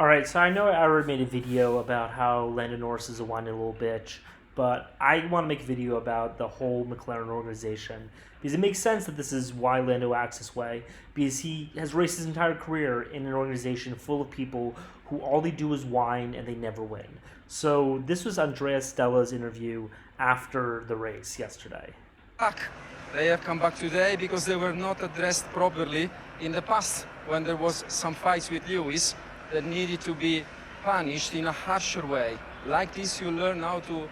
All right, so I know I already made a video about how Lando Norris is a whiny little bitch, but I want to make a video about the whole McLaren organization because it makes sense that this is why Lando acts this way because he has raced his entire career in an organization full of people who all they do is whine and they never win. So this was Andrea Stella's interview after the race yesterday. Back. They have come back today because they were not addressed properly in the past when there was some fights with Lewis that needed to be punished in a harsher way. Like this, you learn how to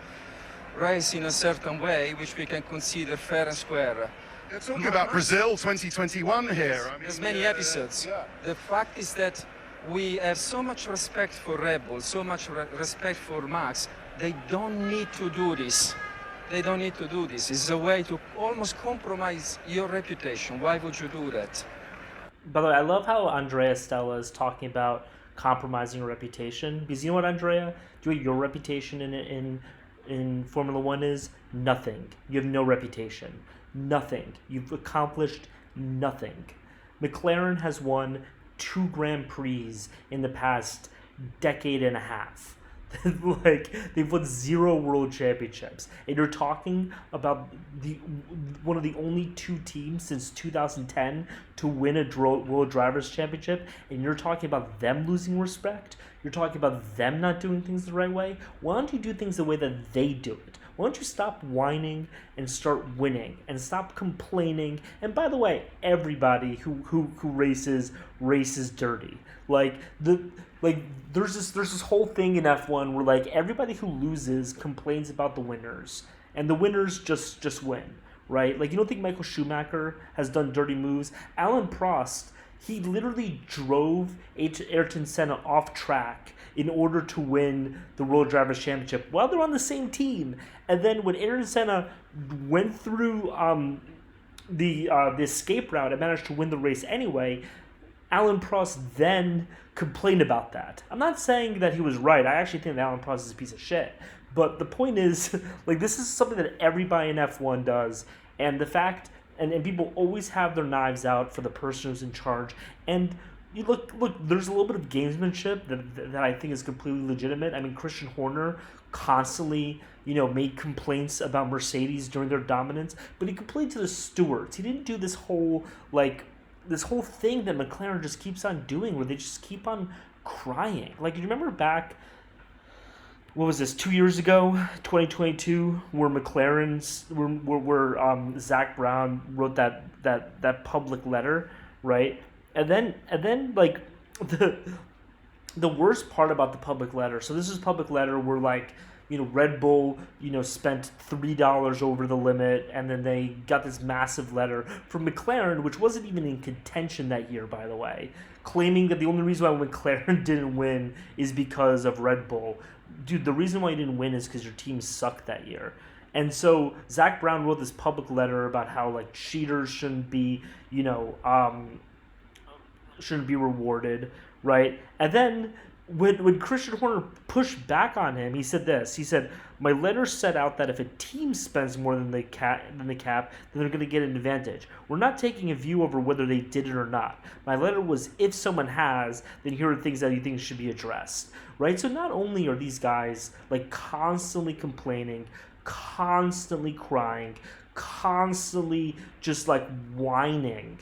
race in a certain way, which we can consider fair and square. You're talking about Brazil 2021 here. I mean, there's many episodes. Yeah. The fact is that we have so much respect for Red Bull, so much respect for Max. They don't need to do this. They don't need to do this. It's a way to almost compromise your reputation. Why would you do that? By the way, I love how Andrea Stella is talking about compromising your reputation. Because you know what, Andrea? Do you know what your reputation in Formula One is? Nothing. You have no reputation. Nothing. You've accomplished nothing. McLaren has won 2 Grand Prix in the past decade and a half. Like, they've won 0 world championships, and you're talking about one of the only 2 teams since 2010 to win a world drivers championship, and you're talking about them losing respect. You're talking about them not doing things the right way. Why don't you do things the way that they do it? Why don't you stop whining and start winning and stop complaining? And by the way, everybody who races dirty. There's this whole thing in F1 where like everybody who loses complains about the winners, and the winners just win, right? Like, you don't think Michael Schumacher has done dirty moves? Alan Prost, he literally drove Ayrton Senna off track in order to win the World Drivers' Championship while they're on the same team. And then when Ayrton Senna went through the escape route and managed to win the race anyway, Alan Prost then complained about that. I'm not saying that he was right. I actually think that Alan Prost is a piece of shit. But the point is, like, this is something that everybody in F1 does. And the fact, and people always have their knives out for the person who's in charge. And you look, there's a little bit of gamesmanship that I think is completely legitimate. I mean, Christian Horner constantly, made complaints about Mercedes during their dominance, but he complained to the stewards. He didn't do this whole thing that McLaren just keeps on doing where they just keep on crying. Like, you remember back, what was this, 2 years ago, 2022, where where Zach Brown wrote that public letter, right? And then like the worst part about the public letter. So this is a public letter where, like, Red Bull, spent $3 over the limit, and then they got this massive letter from McLaren, which wasn't even in contention that year, by the way, claiming that the only reason why McLaren didn't win is because of Red Bull. Dude, the reason why you didn't win is because your team sucked that year. And so Zach Brown wrote this public letter about how, like, cheaters shouldn't be rewarded, right? And then when Christian Horner pushed back on him, he said this. He said, "My letter set out that if a team spends more than the cap, then they're going to get an advantage. We're not taking a view over whether they did it or not. My letter was, if someone has, then here are things that you think should be addressed." Right? So not only are these guys, like, constantly complaining, constantly crying, constantly just, like, whining,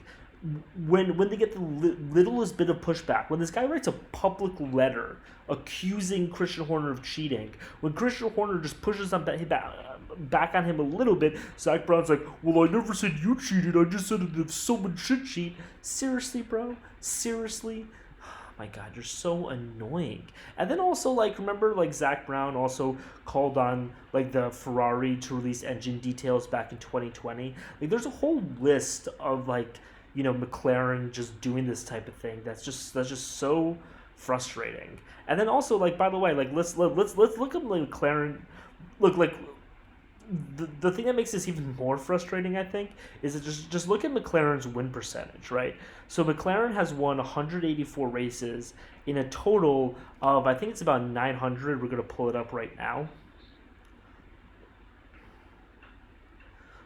when they get the littlest bit of pushback, when this guy writes a public letter accusing Christian Horner of cheating, when Christian Horner just pushes back on him a little bit, Zach Brown's like, "Well, I never said you cheated. I just said that if someone should cheat." Seriously, bro? Seriously? My God, you're so annoying. And then also, like, remember, like, Zach Brown also called on, like, the Ferrari to release engine details back in 2020. Like, there's a whole list of, like, McLaren just doing this type of thing that's just so frustrating. And then also, like, by the way, like, let's look at, like, McLaren. Look, like, the thing that makes this even more frustrating, I think, is that just look at McLaren's win percentage, right? So McLaren has won 184 races in a total of, I think it's about 900. We're going to pull it up right now.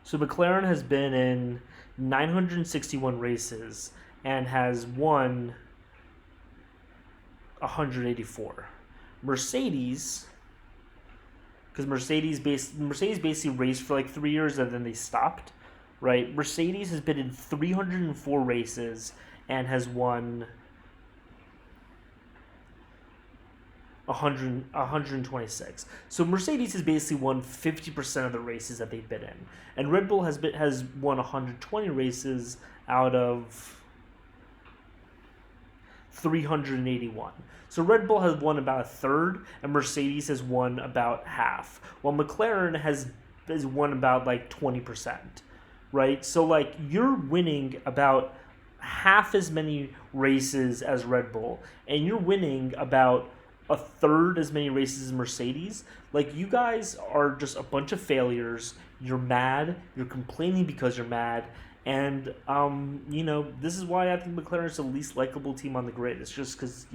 So McLaren has been in 961 races and has won 184. Mercedes, because Mercedes basically raced for like 3 years and then they stopped, right? Mercedes has been in 304 races and has won 126. So Mercedes has basically won 50% of the races that they've been in, and Red Bull has won 120 races out of 381. So Red Bull has won about a third, and Mercedes has won about half, while McLaren has won about like 20%, right? So like you're winning about half as many races as Red Bull, and you're winning about a third as many races as Mercedes. Like, you guys are just a bunch of failures. You're mad. You're complaining because you're mad. And, this is why I think McLaren is the least likable team on the grid. It's just because,